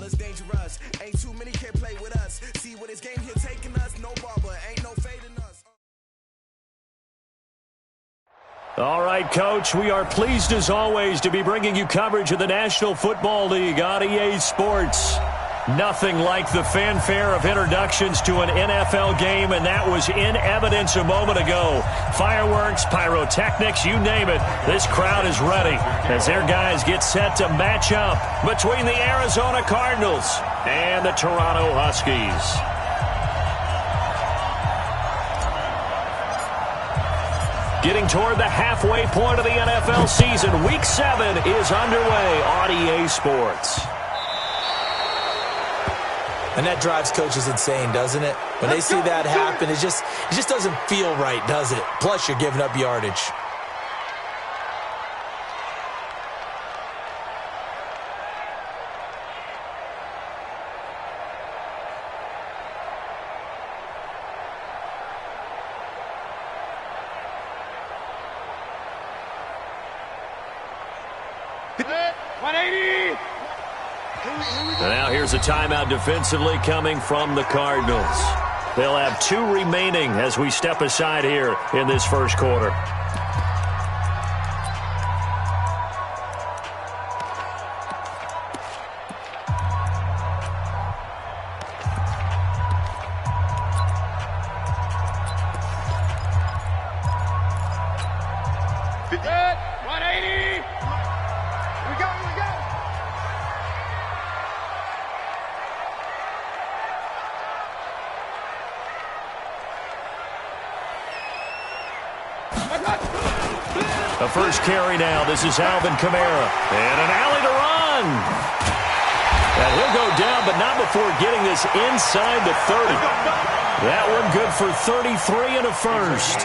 is dangerous. Ain't too many can play with us. See what his game here taking us. No barber, ain't no fading us. All right, Coach, we are pleased as always to be bringing you coverage of the National Football League on EA Sports. Nothing like the fanfare of introductions to an NFL game, and that was in evidence a moment ago. Fireworks, pyrotechnics, you name it. This crowd is ready as their guys get set to match up between the Arizona Cardinals and the Toronto Huskies. Getting toward the halfway point of the NFL season, Week 7 is underway on EA Sports. And that drives coaches insane, doesn't it? When they see that happen, it just doesn't feel right, does it? Plus, you're giving up yardage. And now here's a timeout defensively coming from the Cardinals. They'll have 2 remaining as we step aside here in this first quarter. The first carry now. This is Alvin Kamara. And an alley to run. And he'll go down, but not before getting this inside the 30. That one good for 33 and a first.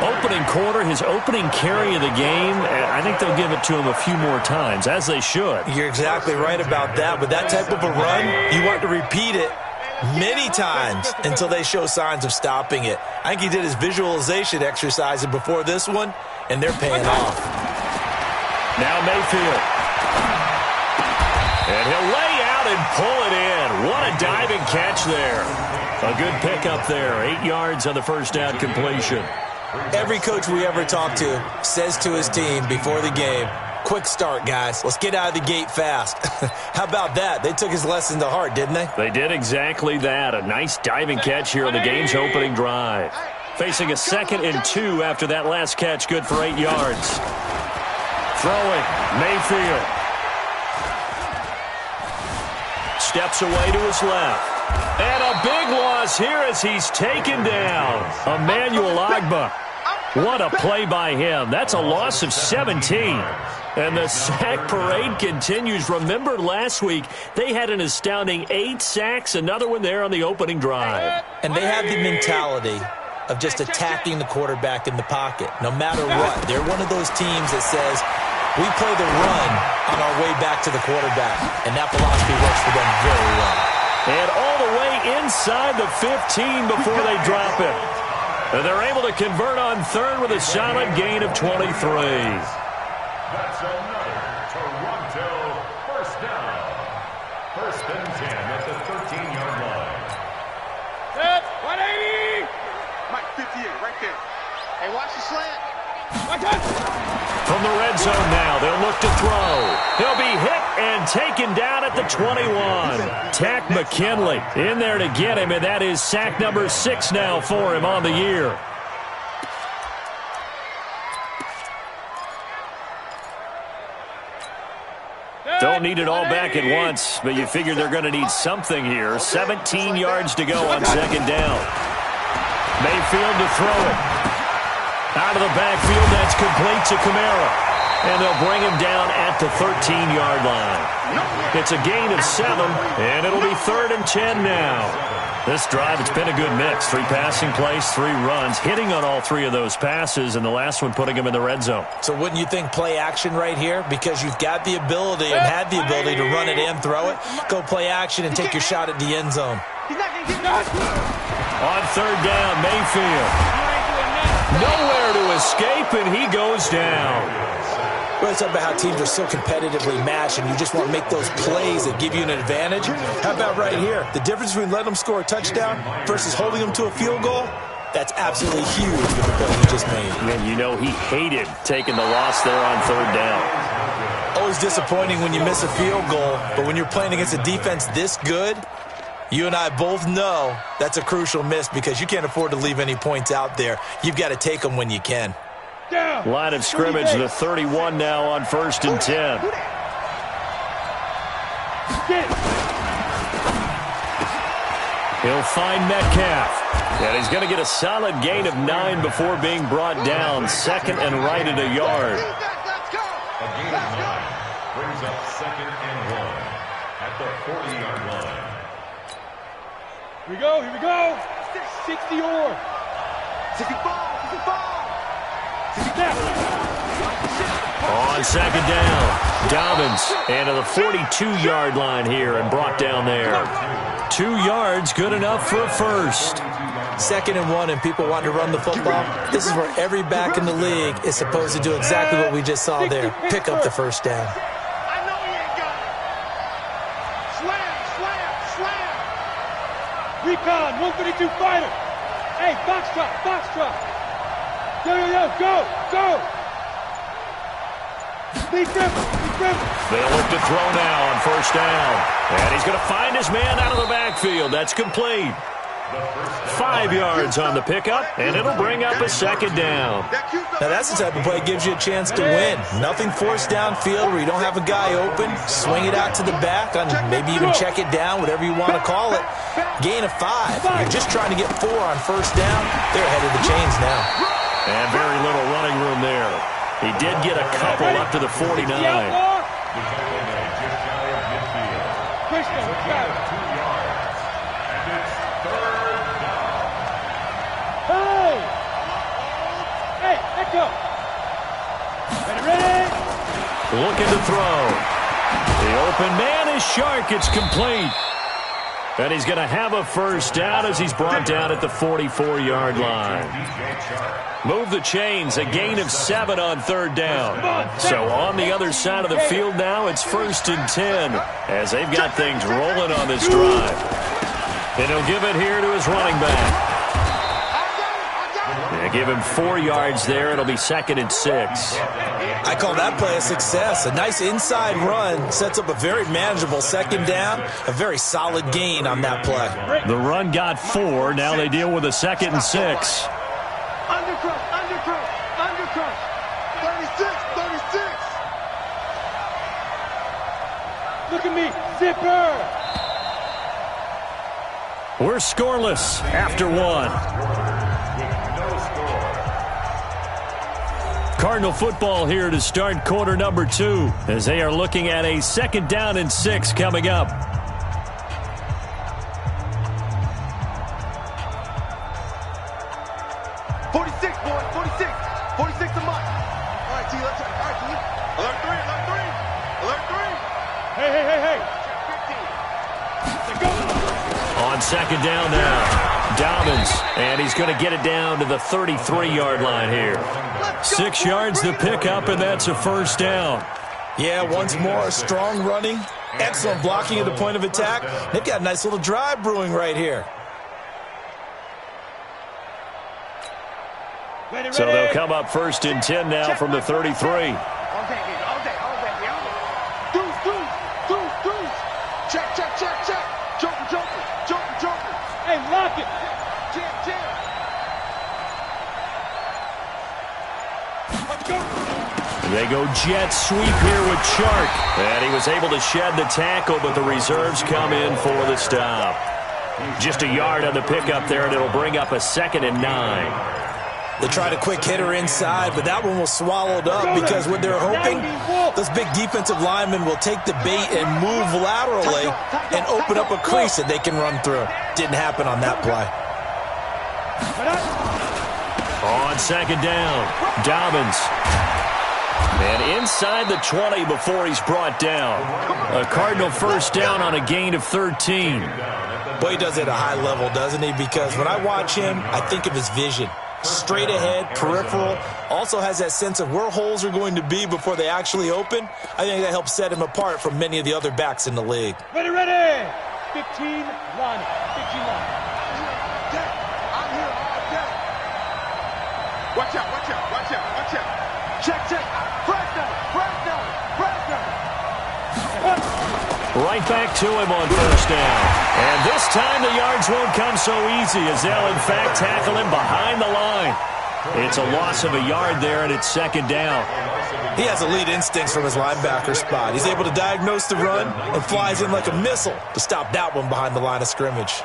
Opening quarter, his opening carry of the game. I think they'll give it to him a few more times, as they should. You're exactly right about that. With that type of a run, you want to repeat it many times until they show signs of stopping it. I think he did his visualization exercise before this one, and they're paying off. Now Mayfield. And he'll lay out and pull it in. What a diving catch there. A good pickup there. 8 yards on the first down completion. Every coach we ever talk to says to his team before the game, quick start, guys. Let's get out of the gate fast. How about that? They took his lesson to heart, didn't they? They did exactly that. A nice diving catch here on the game's opening drive. Facing a 2nd and 2 after that last catch, good for 8 yards. Throwing, Mayfield. Steps away to his left. And a big loss here as he's taken down. Emmanuel Ogbah. What a play by him. That's a loss of 17. And the sack parade continues. Remember last week, they had an astounding 8 sacks, another one there on the opening drive. And they have the mentality of just attacking the quarterback in the pocket, no matter what. They're one of those teams that says, we play the run on our way back to the quarterback. And that philosophy works for them very well. And all the way inside the 15 before they drop it. And they're able to convert on 3rd with a solid gain of 23. That's another Toronto first down. 1st and 10 at the 13-yard line. Set, 180. Mike, 58, right there. Hey, watch the slant. Watch it. From the red zone now, they'll look to throw. He'll be hit and taken down at the 21. Takk McKinley in there to get him, and that is sack number 6 now for him on the year. Don't need it all back at once, but you figure they're going to need something here. 17 yards to go on 2nd down. Mayfield to throw it. Out of the backfield, that's complete to Kamara. And they'll bring him down at the 13-yard line. It's a gain of 7, and it'll be 3rd and 10 now. This drive, it's been a good mix. 3 passing plays, 3 runs, hitting on all 3 of those passes, and the last one putting him in the red zone. So wouldn't you think play action right here? Because you've got the ability and had the ability to run it and throw it. Go play action and take your shot at the end zone. On 3rd down, Mayfield. Nowhere to escape, and he goes down. We're talking about how teams are so competitively matched and you just want to make those plays that give you an advantage. How about right here? The difference between letting them score a touchdown versus holding them to a field goal? That's absolutely huge with the play he just made. And you know he hated taking the loss there on third down. Always disappointing when you miss a field goal, but when you're playing against a defense this good, you and I both know that's a crucial miss because you can't afford to leave any points out there. You've got to take them when you can. Line of scrimmage, the 31 now on 1st and 10. He'll find Metcalf. And he's going to get a solid gain of 9 before being brought down. 2nd and right at a yard. A gain of 9 brings up 2nd and 1 at the 40-yard line. Here we go. 60 or 65. On 2nd down, Dobbins into the 42-yard line here and brought down there. 2 yards, good enough for a first. 2nd and 1 and people want to run the football. This is where every back in the league is supposed to do exactly what we just saw there. Pick up the first down. I know he ain't got it. Slam. Recon, 132 fighter. Hey, box truck. Yo, go. Be careful. They'll look to throw now on 1st down. And he's going to find his man out of the backfield. That's complete. 5 yards on the pickup, and it'll bring up a 2nd down. Now that's the type of play that gives you a chance to win. Nothing forced downfield where you don't have a guy open. Swing it out to the back, and maybe even check it down, whatever you want to call it. Gain of 5. You're just trying to get 4 on 1st down. They're ahead of the chains now. And very little running room there. He did get a couple up to the 49. The couple man just shy of midfield. It's a gain of 2 yards. And it's 3rd down. Hey, let's go. Ready? Looking to throw. The open man is Shark. It's complete. And he's going to have a first down as he's brought down at the 44-yard line. Move the chains, a gain of 7 on 3rd down. So on the other side of the field now, it's 1st and 10 as they've got things rolling on this drive. And he'll give it here to his running back. Give him 4 yards there. It'll be 2nd and 6. I call that play a success. A nice inside run sets up a very manageable 2nd down. A very solid gain on that play. The run got 4. Now they deal with a 2nd and 6. Undercrush. 36. Look at me. Zipper. We're scoreless after 1. Cardinal football here to start quarter number 2 as they are looking at a 2nd down and 6 coming up. Forty-six a month. All right, T, let's go. All right, T. Alert 3. Hey. 15. On 2nd down now, Dobbins, and he's going to get it down to the 33-yard line here. 6 yards to pick up, and that's a first down. Yeah, once more, strong running, excellent blocking at the point of attack. They've got a nice little drive brewing right here. So they'll come up 1st and 10 now from the 33. Joker. Hey, lock it. Jam. Let's go. They go jet sweep here with Shark. And he was able to shed the tackle, but the reserves come in for the stop. Just a yard on the pickup there, and it'll bring up a 2nd and 9. They tried a quick hitter inside, but that one was swallowed up because what they're hoping, those big defensive linemen will take the bait and move laterally and open up a crease that they can run through. Didn't happen on that play. On 2nd down, Dobbins. And inside the 20 before he's brought down. A Cardinal first down on a gain of 13. Boy, he does it at a high level, doesn't he? Because when I watch him, I think of his vision. straight ahead, peripheral, also has that sense of where holes are going to be before they actually open. I think that helps set him apart from many of the other backs in the league. Ready, ready. 15 line. 15 line. I'm here all day. Watch out, watch out, watch out, watch out. Check, check. Fresno, Fresno, Fresno. Right back to him on first down. And this time the yards won't come so easy as they'll, in fact, tackle him behind the line. It's a loss of a yard there, and it's second down. He has elite instincts from his linebacker spot. He's able to diagnose the run and flies in like a missile to stop that one behind the line of scrimmage.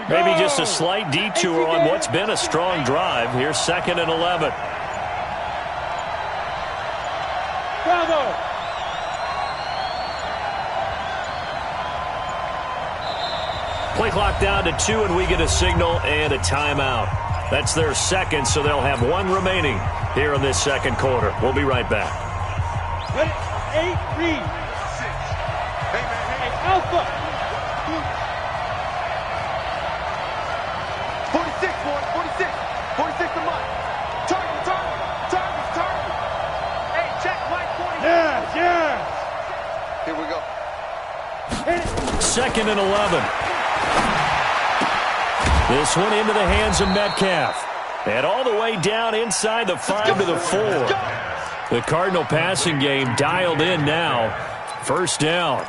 Maybe just a slight detour on what's been a strong drive. Here's 2nd and 11. Bravo. Play clock down to 2, and we get a signal and a timeout. That's their second, so they'll have one remaining here in this second quarter. We'll be right back. Ready? 8, read. 6. Hey, man, hey, Alpha. 46, boys, 46. 46 a month. Target, target, target, target. Hey, check, Mike 40. Yes, yes. Here we go. 2nd and 11. This one into the hands of Metcalf. And all the way down inside the 5 to the 4. The Cardinal passing game dialed in now. First down.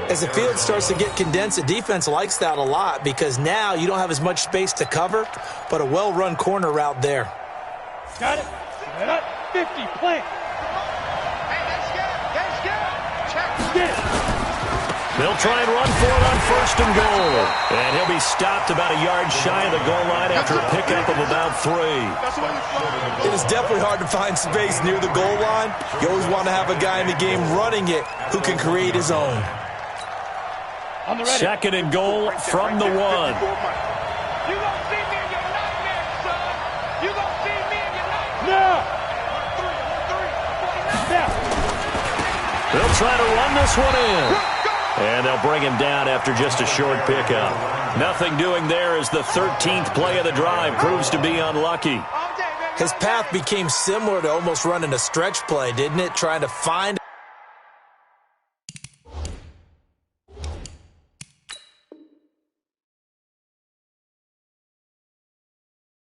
As the field starts to get condensed, the defense likes that a lot because now you don't have as much space to cover, but a well-run corner route there. Got it. Set up. 50, plant. Hey, let's get it. Let's get it. Check. Get it. They'll try and run for it on 1st and goal. And he'll be stopped about a yard shy of the goal line after a pickup of about 3. It is definitely hard to find space near the goal line. You always want to have a guy in the game running it who can create his own. 2nd and goal from the 1. You gonna see me in your nightmare, son. You gonna see me in your nightmare. No. 3. They'll try to run this one in. And they'll bring him down after just a short pickup. Nothing doing there as the 13th play of the drive proves to be unlucky. His path became similar to almost running a stretch play, didn't it? Trying to find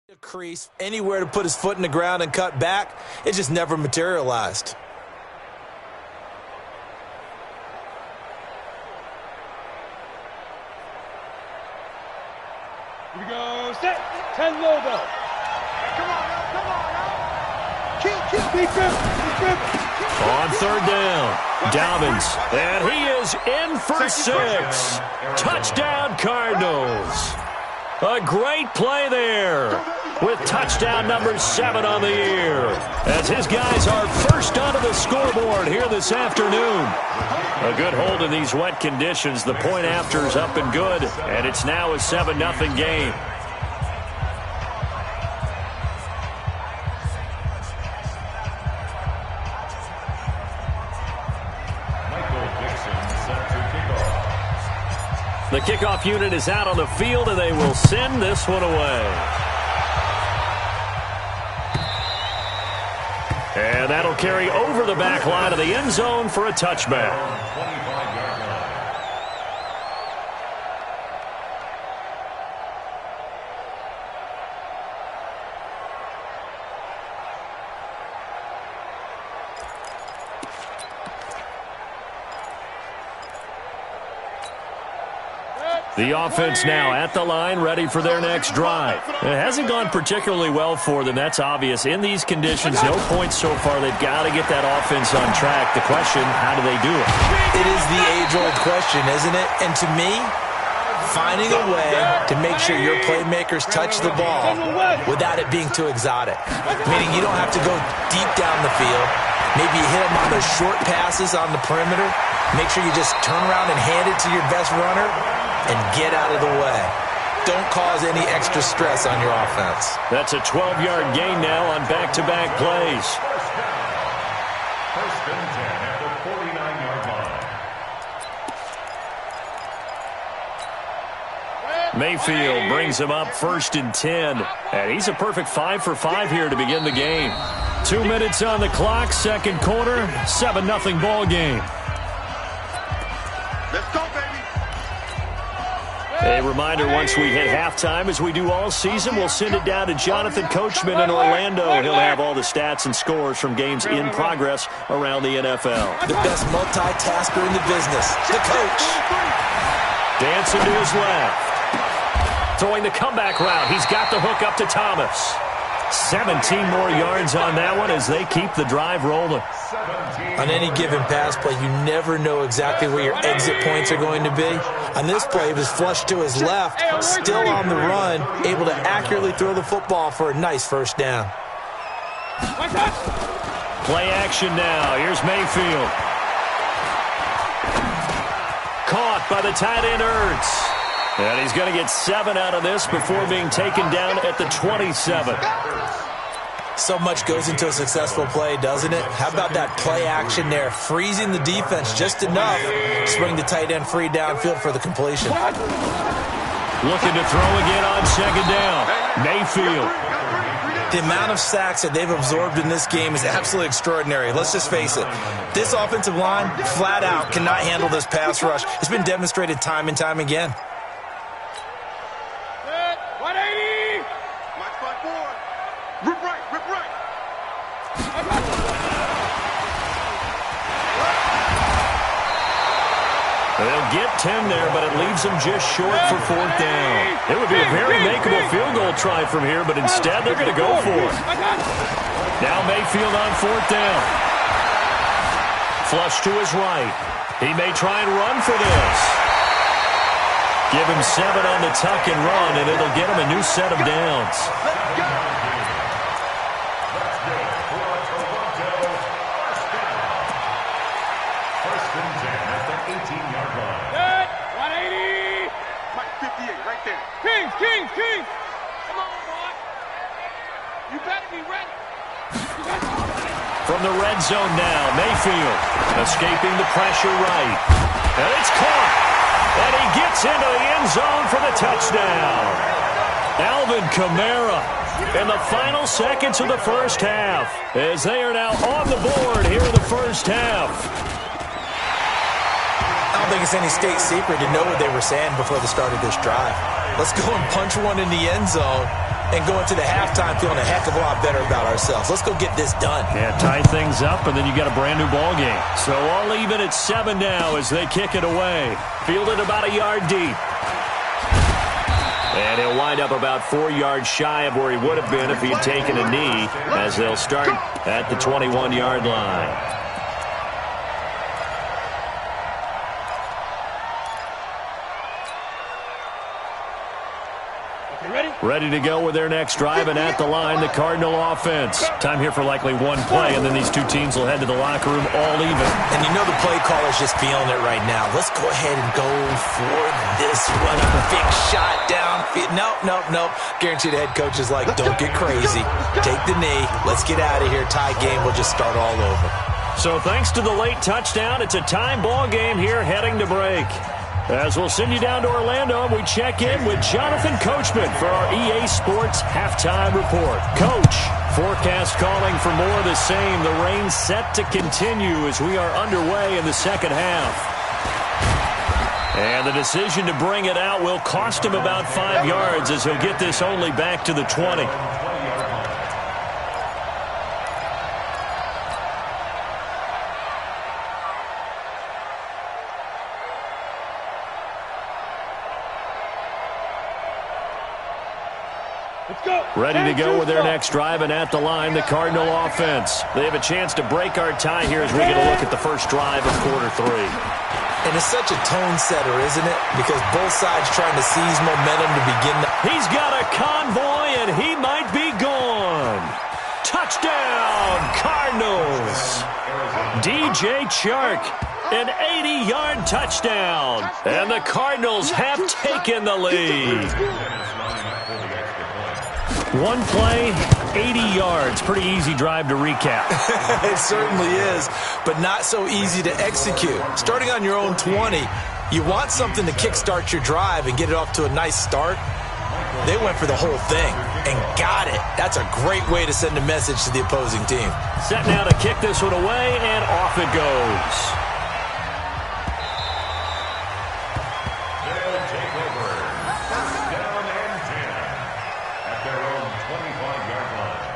a crease, anywhere to put his foot in the ground and cut back. It just never materialized. Here we go. Set. 10 Lobo. Hey, come on, now. Keep. Keep On 3rd down, Dobbins. And he is in for 6. Touchdown, Cardinals. A great play there with touchdown number 7 on the year as his guys are first onto the scoreboard here this afternoon. A good hold in these wet conditions. The point after is up and good, and it's now a 7-0 game. The kickoff unit is out on the field, and they will send this one away. And that'll carry over the back line of the end zone for a touchback. The offense now at the line, ready for their next drive. It hasn't gone particularly well for them, that's obvious. In these conditions, no points so far. They've got to get that offense on track. The question, how do they do it? It is the age-old question, isn't it? And to me, finding a way to make sure your playmakers touch the ball without it being too exotic. Meaning you don't have to go deep down the field. Maybe you hit them on those short passes on the perimeter. Make sure you just turn around and hand it to your best runner and get out of the way. Don't cause any extra stress on your offense. That's a 12-yard gain now on back-to-back plays. First and 10 at the 49-yard line. Mayfield brings him up 1st and 10. And he's a perfect 5 for 5 here to begin the game. 2 minutes on the clock, second quarter, 7-0 ball game. Let's go, baby. A reminder, once we hit halftime, as we do all season, we'll send it down to Jonathan Coachman in Orlando. He'll have all the stats and scores from games in progress around the NFL. The best multitasker in the business, the coach. Dancing to his left. Throwing the comeback route. He's got the hook up to Thomas. 17 more yards on that one as they keep the drive rolling. On any given pass play, you never know exactly where your exit points are going to be. On this play, it was flushed to his left, still on the run, able to accurately throw the football for a nice first down. Play action now. Here's Mayfield. Caught by the tight end Ertz. And he's going to get 7 out of this before being taken down at the 27. So much goes into a successful play, doesn't it? How about that play action there? Freezing the defense just enough to bring the tight end free downfield for the completion. Looking to throw again on second down. Mayfield. The amount of sacks that they've absorbed in this game is absolutely extraordinary. Let's just face it. This offensive line, flat out, cannot handle this pass rush. It's been demonstrated time and time again. 180. Watch my board. Rip right, rip right. They'll get 10 there, but it leaves them just short for 4th down. It would be a very makeable field goal try from here, but instead they're going to go for it. Now Mayfield on 4th down. Flush to his right. He may try and run for this. Give him 7 on the tuck and run, and it'll get him a new set of downs. First and 10 at the 18-yard line. Good. 180. Mike 58 right there. Kings, Kings, Kings. Come on, boy. You better be ready. From the red zone now, Mayfield escaping the pressure right. And it's caught. And he gets into the end zone for the touchdown. Alvin Kamara in the final seconds of the first half, as they are now on the board here in the first half. I don't think it's any state secret to know what they were saying before the start of this drive. Let's go and punch one in the end zone and go into the halftime feeling a heck of a lot better about ourselves. Let's go get this done. Yeah, tie things up, and then you got a brand new ball game. So all even at 7 now as they kick it away. Fielded about a yard deep. And he'll wind up about 4 yards shy of where he would have been if he had taken a knee, as they'll start at the 21-yard line. Ready to go with their next drive, and at the line, the Cardinal offense. Time here for likely one play, and then these two teams will head to the locker room all even. And you know the play caller's just feeling it right now. Let's go ahead and go for this one. A big shot down. Nope. Guarantee the head coach is like, don't get crazy. Take the knee. Let's get out of here. Tie game. We'll just start all over. So thanks to the late touchdown, it's a time ball game here heading to break. As we'll send you down to Orlando, and we check in with Jonathan Coachman for our EA Sports Halftime Report. Coach, forecast calling for more of the same. The rain set to continue as we are underway in the second half. And the decision to bring it out will cost him about 5 yards as he'll get this only back to the 20. Ready to go with their next drive, and at the line, the Cardinal offense. They have a chance to break our tie here as we get a look at the first drive of quarter 3. And it's such a tone setter, isn't it? Because both sides trying to seize momentum to begin. He's got a convoy, and he might be gone. Touchdown, Cardinals. DJ Chark An 80-yard touchdown. And the Cardinals have taken the lead. One play, 80 yards. Pretty easy drive to recap. It certainly is, but not so easy to execute. Starting on your own 20, you want something to kickstart your drive and get it off to a nice start. They went for the whole thing and got it. That's a great way to send a message to the opposing team. Set now to kick this one away, and off it goes. They'll take over. First down and 10 at their own 25-yard line.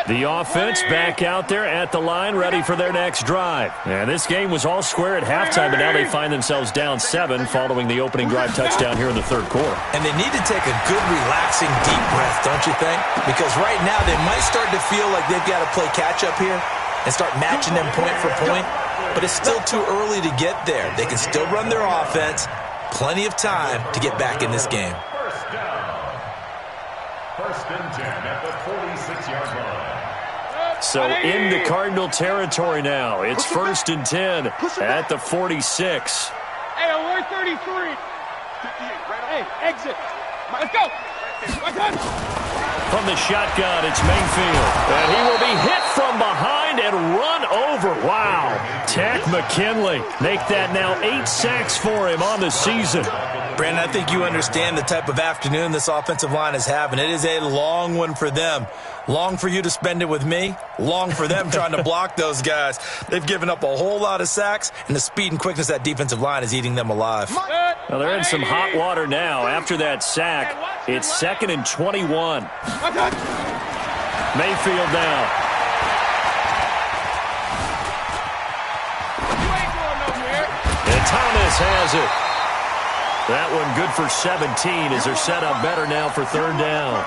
The offense back out there at the line, ready for their next drive. And this game was all square at halftime, but now they find themselves down 7 following the opening drive touchdown here in the third quarter. And they need to take a good, relaxing, deep breath, don't you think? Because right now they might start to feel like they've got to play catch-up here and start matching them point for point. But it's still too early to get there. They can still run their offense. Plenty of time to get back in this game. First down. First and 10 at the 46-yard line. So into Cardinal territory now. It's first and 10 at the 46. Hey, alert 33. Hey, exit. Let's go. From the shotgun, it's Mayfield. And he will be hit from behind and run over. Wow. Takk McKinley. Make that now 8 sacks for him on the season. Brandon, I think you understand the type of afternoon this offensive line is having. It is a long one for them. Long for you to spend it with me. Long for them trying to block those guys. They've given up a whole lot of sacks, and the speed and quickness of that defensive line is eating them alive. Well, they're in some hot water now. After that sack, it's 2nd and 21. Mayfield now. And Thomas has it. That one good for 17 as they're set up better now for third down.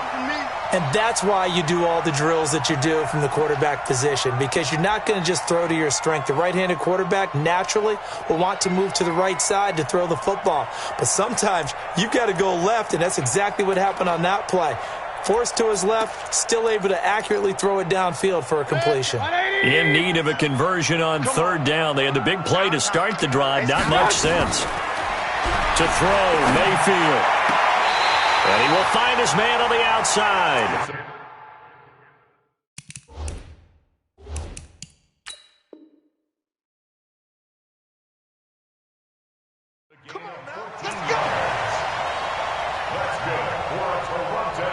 And that's why you do all the drills that you do from the quarterback position, because you're not going to just throw to your strength. The right-handed quarterback naturally will want to move to the right side to throw the football. But sometimes you've got to go left, and that's exactly what happened on that play. Forced to his left, still able to accurately throw it downfield for a completion. In need of a conversion on third down. They had the big play to start the drive. Not much sense. To throw, Mayfield. And he will find his man on the outside. Come on now, let's go. That's good for a Toronto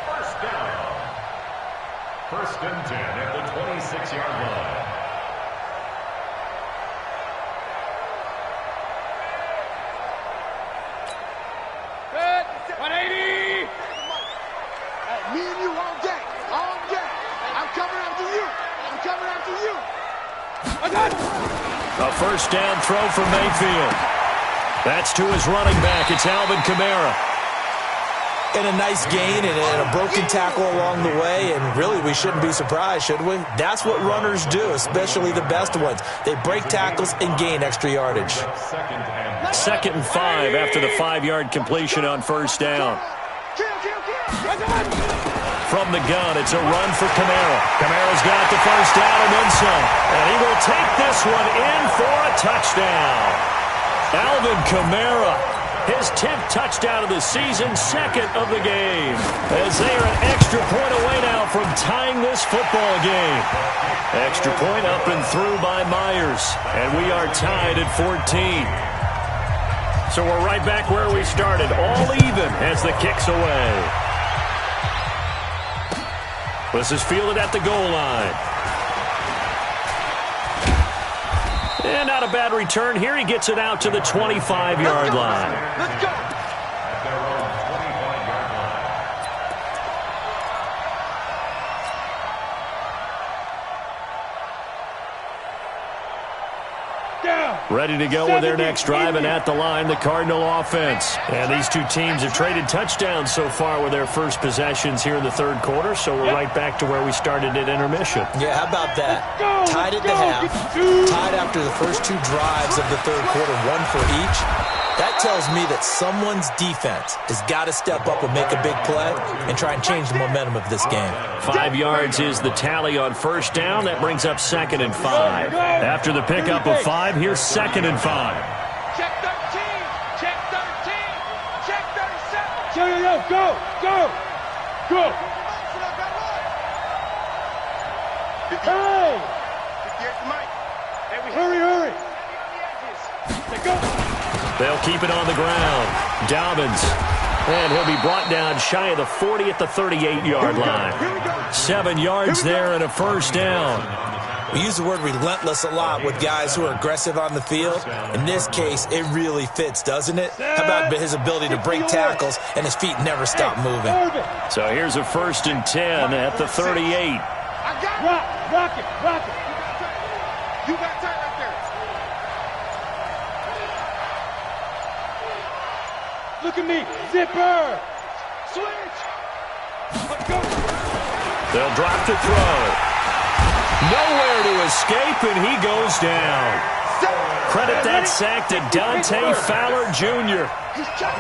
first down. First and 10 at the 26-yard line. Me and you all day. All day. I'm coming after you. I'm coming after you. A first down throw for Mayfield. That's to his running back. It's Alvin Kamara. And a nice gain and a broken tackle along the way, and really we shouldn't be surprised, should we? That's what runners do, especially the best ones. They break tackles and gain extra yardage. 2nd and 5 after the 5-yard completion on first down. From the gun, it's a run for Kamara. Kamara's got the first down and then some. And he will take this one in for a touchdown. Alvin Kamara, his 10th touchdown of the season, 2nd of the game. As they are an extra point away now from tying this football game. Extra point up and through by Myers. And we are tied at 14. So we're right back where we started, all even as the kick's away. This is fielded at the goal line. And not a bad return here. He gets it out to the 25-yard line. Let's go. At their own 25-yard line. Down. Ready to go with their next drive, and at the line, the Cardinal offense. And these two teams have traded touchdowns so far with their first possessions here in the third quarter, so we're right back to where we started at intermission. Yeah, how about that? Tied at the half, tied after the first two drives of the third quarter, one for each. That tells me that someone's defense has got to step up and make a big play and try and change the momentum of this game. 5 yards is the tally on first down. That brings up 2nd and 5. After the pickup of 5, here's 2nd and 5. Check 13. Check 13. Check 37. Go. Hey! Hurry. Let's go. They'll keep it on the ground. Dobbins. And he'll be brought down shy of the 40 at the 38-yard line. 7 yards there and a first down. We use the word relentless a lot with guys who are aggressive on the field. In this case, it really fits, doesn't it? How about his ability to break tackles and his feet never stop moving? So here's a 1st and 10 at the 38. Rock it. You got time right there. Look at me. Zipper. Switch. Let's go. They'll drop to throw. Nowhere to escape, and he goes down. Credit that sack to Dante Fowler Jr.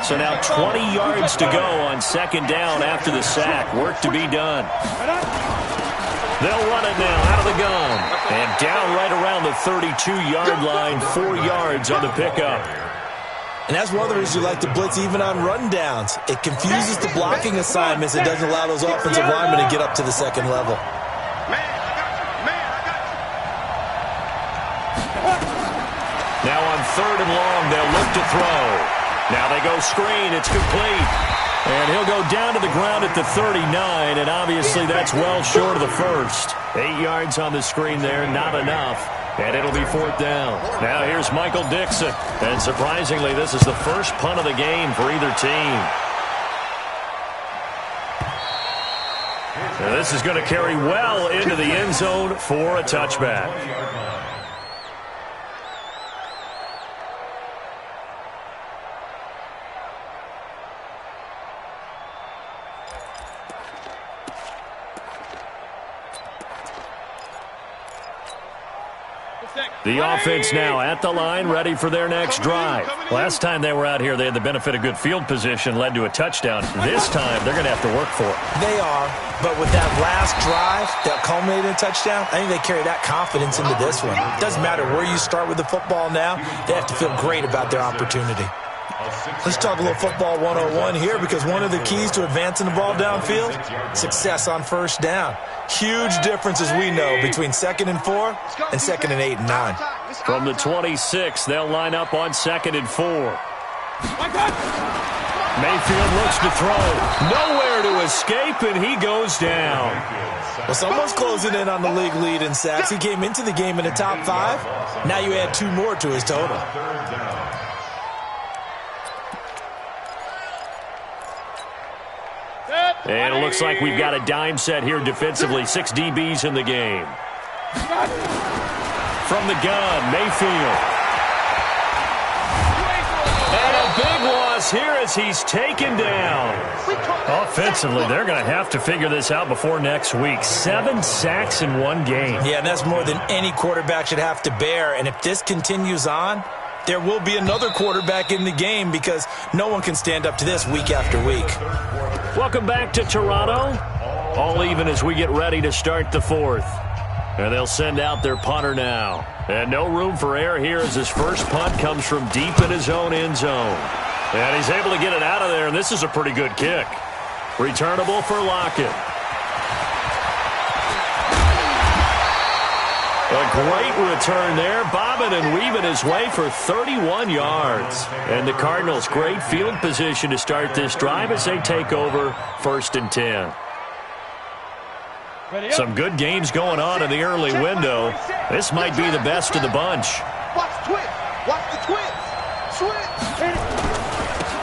So now 20 yards to go on 2nd down after the sack. Work to be done. They'll run it now out of the gun. And down right around the 32-yard line, 4 yards on the pickup. And that's one of the reasons you like to blitz even on rundowns. It confuses the blocking assignments. It doesn't allow those offensive linemen to get up to the second level. Now on 3rd and long, they'll look to throw. Now they go screen. It's complete. And he'll go down to the ground at the 39, and obviously that's well short of the first. 8 yards on the screen there, not enough. And it'll be 4th down. Now here's Michael Dixon. And surprisingly, this is the first punt of the game for either team. Now this is going to carry well into the end zone for a touchback. The offense now at the line, ready for their next drive. Last time they were out here, they had the benefit of good field position, led to a touchdown. This time, they're going to have to work for it. They are, but with that last drive that culminated in a touchdown, I think they carry that confidence into this one. It doesn't matter where you start with the football now. They have to feel great about their opportunity. Let's talk a little football 101 here, because one of the keys to advancing the ball downfield, success on first down. Huge difference, as we know, between 2nd and 4 and 2nd and 8 and 9. From the 26, they'll line up on 2nd and 4. Mayfield looks to throw. Nowhere to escape, and he goes down. Well, someone's closing in on the league lead in sacks. He came into the game in the top 5. Now you add 2 more to his total. And it looks like we've got a dime set here defensively. 6 DBs in the game. From the gun, Mayfield. And a big loss here as he's taken down. Offensively, they're going to have to figure this out before next week. 7 sacks in 1 game. Yeah, and that's more than any quarterback should have to bear. And if this continues on, there will be another quarterback in the game, because no one can stand up to this week after week. Welcome back to Toronto. All even as we get ready to start the 4th. And they'll send out their punter now. And no room for error here as his first punt comes from deep in his own end zone. And he's able to get it out of there, and this is a pretty good kick. Returnable for Lockett. A great return there, bobbing and weaving his way for 31 yards. And the Cardinals, great field position to start this drive as they take over 1st and 10. Some good games going on in the early window. This might be the best of the bunch. Watch the twist. Watch the twist. Switch.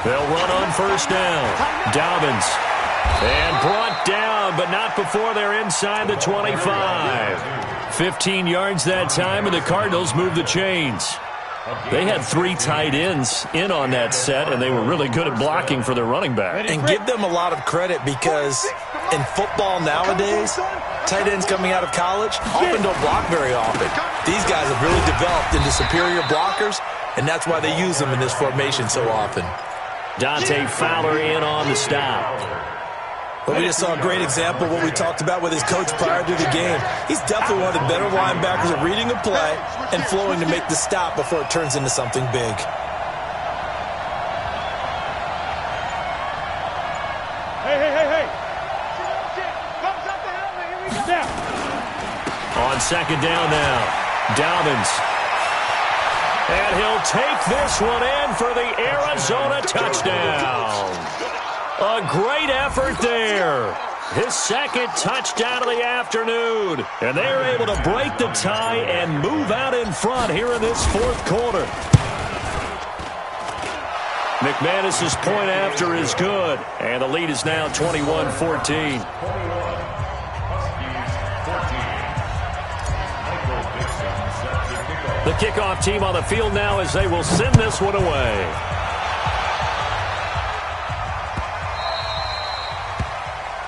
They'll run on first down. Dobbins. And brought down, but not before they're inside the 25. 15 yards that time, and the Cardinals move the chains. They had 3 tight ends in on that set, and they were really good at blocking for their running back. And give them a lot of credit because in football nowadays, tight ends coming out of college often don't block very often. These guys have really developed into superior blockers, and that's why they use them in this formation so often. Dante Fowler in on the stop. But we just saw a great example of what we talked about with his coach prior to the game. He's definitely one of the better linebackers at reading a play and flowing to make the stop before it turns into something big. Hey. On second down now, Dobbins. And he'll take this one in for the Arizona touchdown. A great effort there. His second touchdown of the afternoon. And they're able to break the tie and move out in front here in this fourth quarter. McManus's point after is good. And the lead is now 21-14. The kickoff team on the field now as they will send this one away.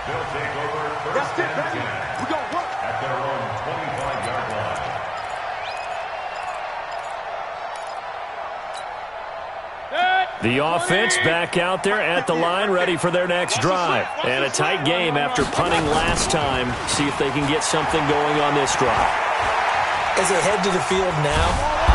They'll take over first and 10 at their own 25-yard line. The offense back out there at the line, ready for their next drive. And a tight game after punting last time. See if they can get something going on this drive. As they head to the field now,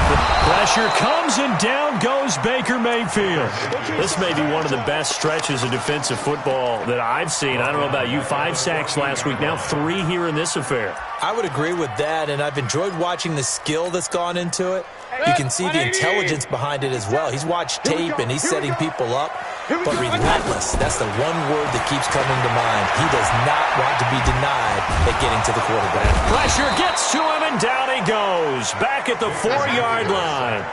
the pressure comes and down goes Baker Mayfield. This may be one of the best stretches of defensive football that I've seen. I don't know about you. 5 sacks last week, now 3 here in this affair. I would agree with that, and I've enjoyed watching the skill that's gone into it. You can see the intelligence behind it as well. He's watched tape, and he's setting people up. But relentless, that's the one word that keeps coming to mind. He does not want to be denied at getting to the quarterback. Pressure gets to him, and down he goes. Back at the 4-yard line.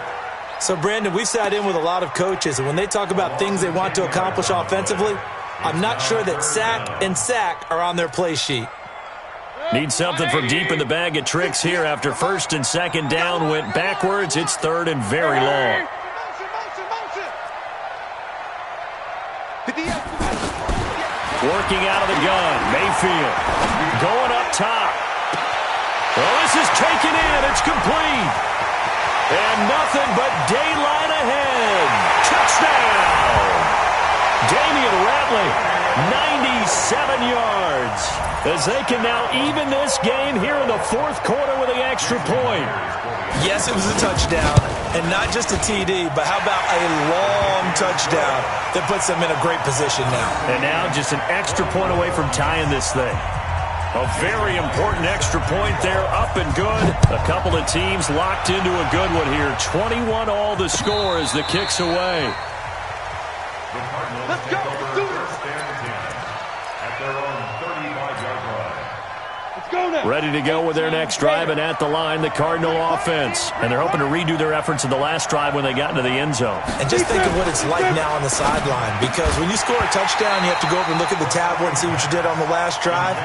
So, Brandon, we've sat in with a lot of coaches, and when they talk about things they want to accomplish offensively, I'm not sure that sack and sack are on their play sheet. Need something from deep in the bag of tricks here after first and second down went backwards. It's third and very long. Working out of the gun, Mayfield going up top. Well, this is taken in. It's complete. And nothing but daylight ahead. Touchdown. Damian Ratley, 97 yards. As they can now even this game here in the fourth quarter with the extra point. Yes, it was a touchdown, and not just a TD, but how about a long touchdown that puts them in a great position now. And now just an extra point away from tying this thing. A very important extra point there, up and good. A couple of teams locked into a good one here. 21 all the score as the kick's away. Let's go. Ready to go with their next drive, and at the line, the Cardinal offense. And they're hoping to redo their efforts in the last drive when they got into the end zone. And just think of what it's like now on the sideline, because when you score a touchdown, you have to go over and look at the tablet and see what you did on the last drive.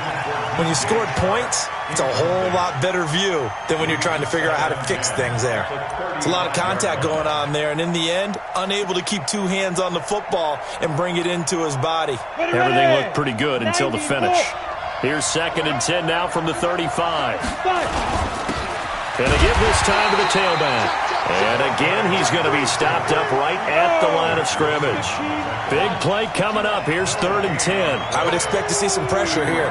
When you scored points, it's a whole lot better view than when you're trying to figure out how to fix things there. It's a lot of contact going on there, and in the end, unable to keep 2 hands on the football and bring it into his body. Everything looked pretty good until the finish. Here's second and 10 now from the 35. And they give this time to the tailback. And again, he's going to be stopped up right at the line of scrimmage. Big play coming up. Here's third and 10. I would expect to see some pressure here.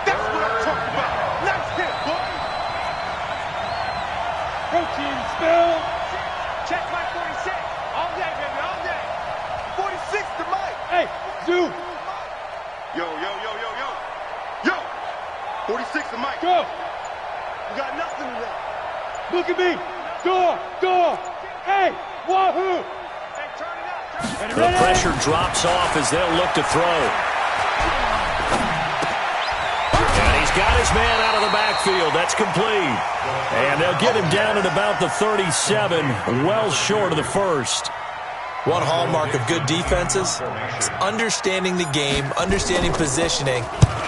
That's what I'm talking about. Nice hit, boy. Protein spill. Check my 46. All day, baby, all day. 46 to Mike. Hey, dude. Yo. 46 to Mike. Go. You got nothing to that. Look at me. Door. Hey, wahoo. Hey, turn it up. The pressure drops off as they'll look to throw. And he's got his man out of the backfield. That's complete. And they'll get him down at about the 37, well short of the first. One hallmark of good defenses is understanding the game, understanding positioning,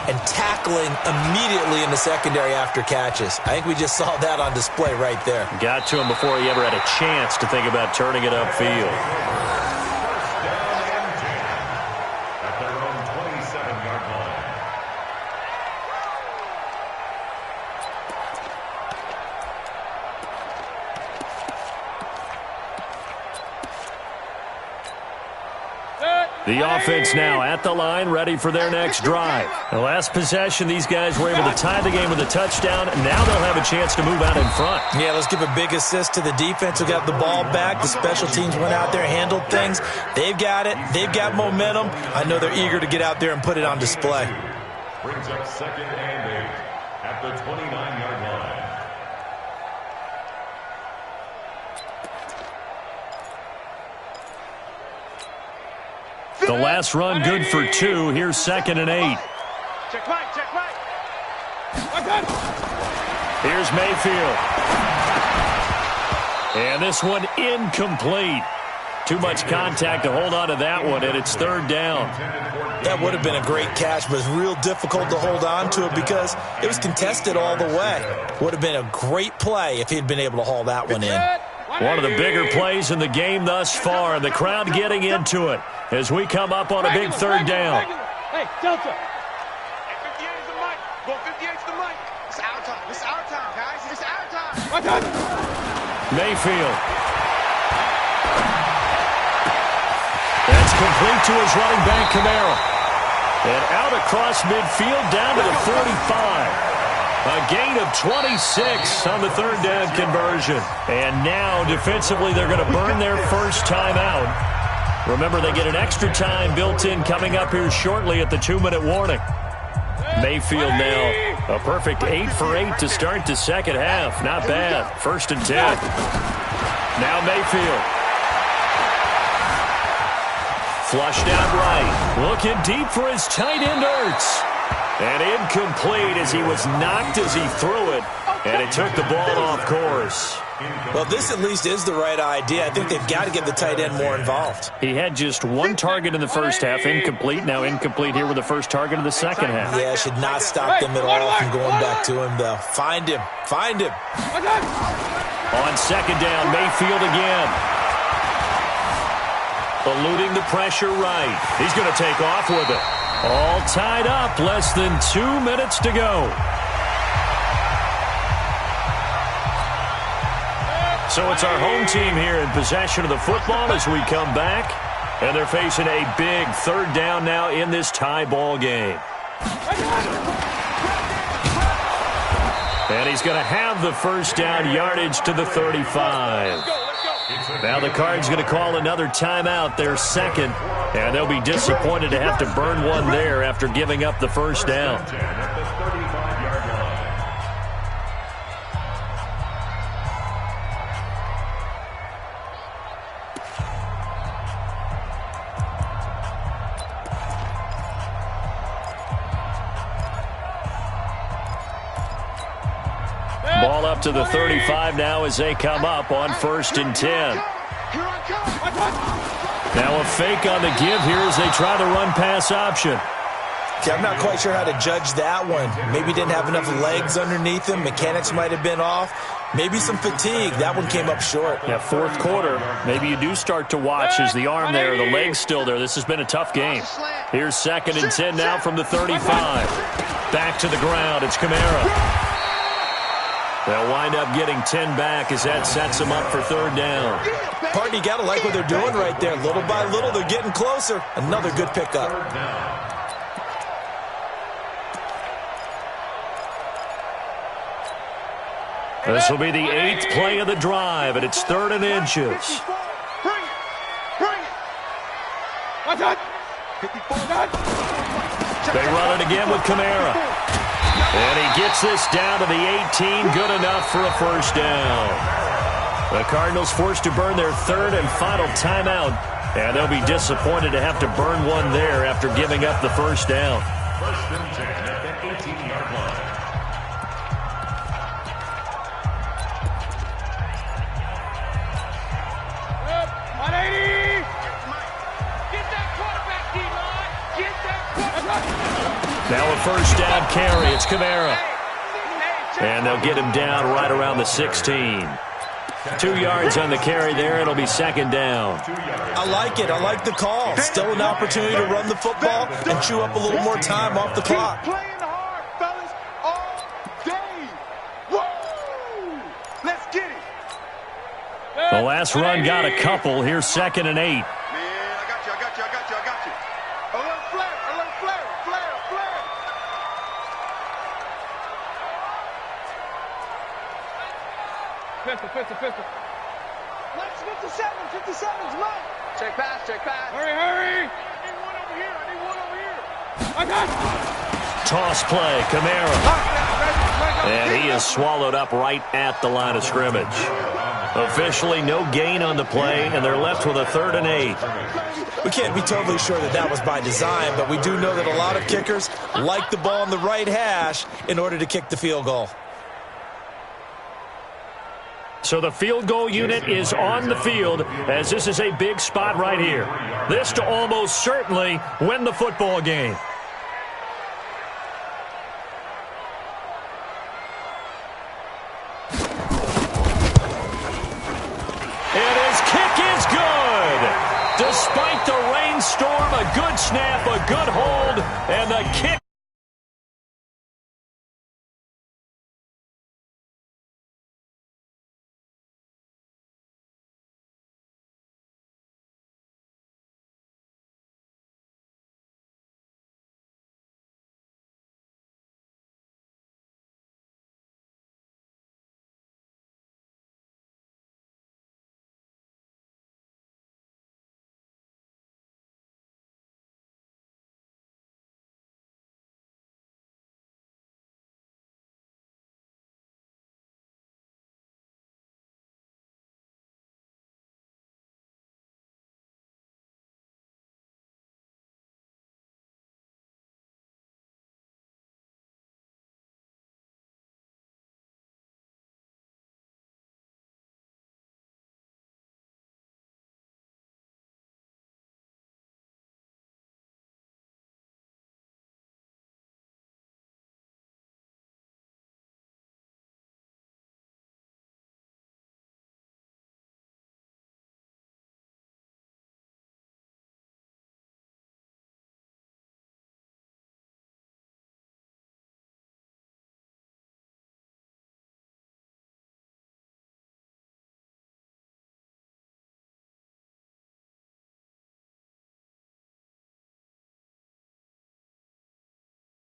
and tackling immediately in the secondary after catches. I think we just saw that on display right there. Got to him before he ever had a chance to think about turning it upfield. First down and 10 at their own 27-yard line. The offense now at the line, ready for their next drive. The last possession, these guys were able to tie the game with a touchdown, and now they'll have a chance to move out in front. Yeah, let's give a big assist to the defense who got the ball back. The special teams went out there, handled things. They've got it. They've got momentum. I know they're eager to get out there and put it on display. Brings up 2nd and 8 at the 29-yard line. The last run good for 2. Here's 2nd and 8. Check right, check right. Here's Mayfield. And this one incomplete. Too much contact to hold on to that one, and it's 3rd down. That would have been a great catch, but it's real difficult to hold on to it because it was contested all the way. Would have been a great play if he'd been able to haul that one in. One of the bigger plays in the game thus far, and the crowd getting into it as we come up on a big 3rd down. Hey, Delta. Hey, 58's the mic. Go 58's the mic. It's our time. It's our time, guys. It's our time. Mayfield. That's complete to his running back, Kamara. And out across midfield down to the 45. A gain of 26 on the 3rd down conversion. And now, defensively, they're going to burn their first timeout. Remember, they get an extra time built in coming up here shortly at the 2-minute warning. Mayfield now a perfect 8 for 8 to start the second half. Not bad. 1st and 10. Now Mayfield. Flushed out right. Looking deep for his tight end, Ertz. And incomplete as he was knocked as he threw it. And it took the ball off course. Well, this at least is the right idea. I think they've got to get the tight end more involved. He had just 1 target in the first half, incomplete. Now incomplete here with the first target of the second half. Yeah, should not stop them at all from going back to him, though. Find him. Find him. On 2nd down, Mayfield again. Eluding the pressure right. He's going to take off with it. All tied up. Less than 2 minutes to go. So it's our home team here in possession of the football as we come back. And they're facing a big 3rd down now in this tie ball game. And he's going to have the first down, yardage to the 35. Now the Cards going to call another timeout, their 2nd. And they'll be disappointed to have to burn one there after giving up the first down. Ball up to the 35 now as they come up on 1st and 10. Now a fake on the give here as they try the run-pass option. Okay, I'm not quite sure how to judge that one. Maybe didn't have enough legs underneath him. Mechanics might have been off. Maybe some fatigue. That one came up short. Yeah, 4th quarter. Maybe you do start to watch as the arm there, the leg's still there. This has been a tough game. Here's 2nd and 10 now from the 35. Back to the ground. It's Kamara. They'll wind up getting 10 back as that sets them up for 3rd down. Partner, you got to like what they're doing right there. Little by little, they're getting closer. Another good pickup. This will be the 8th play of the drive, and it's 3rd and inches. Bring it. Bring it. Watch out. 54. They run it again with Kamara. And he gets this down to the 18, good enough for a first down. The Cardinals forced to burn their 3rd and final timeout, and they'll be disappointed to have to burn one there after giving up the first down. 1st and 10 at the 18-yard line. Now a first down carry. It's Kamara. And they'll get him down right around the 16. 2 yards on the carry there. It'll be second down. I like it. I like the call. Still an opportunity to run the football and chew up a little more time off the clock. Keep playing hard, fellas, all day. Woo! Let's get it. The last run got a couple. Here's 2nd and 8. Man, I got you. A little flare. Pistol. Let's 57's mine. Check pass. Hurry. I need one over here. I got you. Toss play. Kamara. And he is swallowed up right at the line of scrimmage. Officially no gain on the play, and they're left with a 3rd and 8. We can't be totally sure that was by design, but we do know that a lot of kickers like the ball on the right hash in order to kick the field goal. So the field goal unit is on the field, as this is a big spot right here. This to almost certainly win the football game. And his kick is good. Despite the rainstorm, a good snap, a good hold, and the kick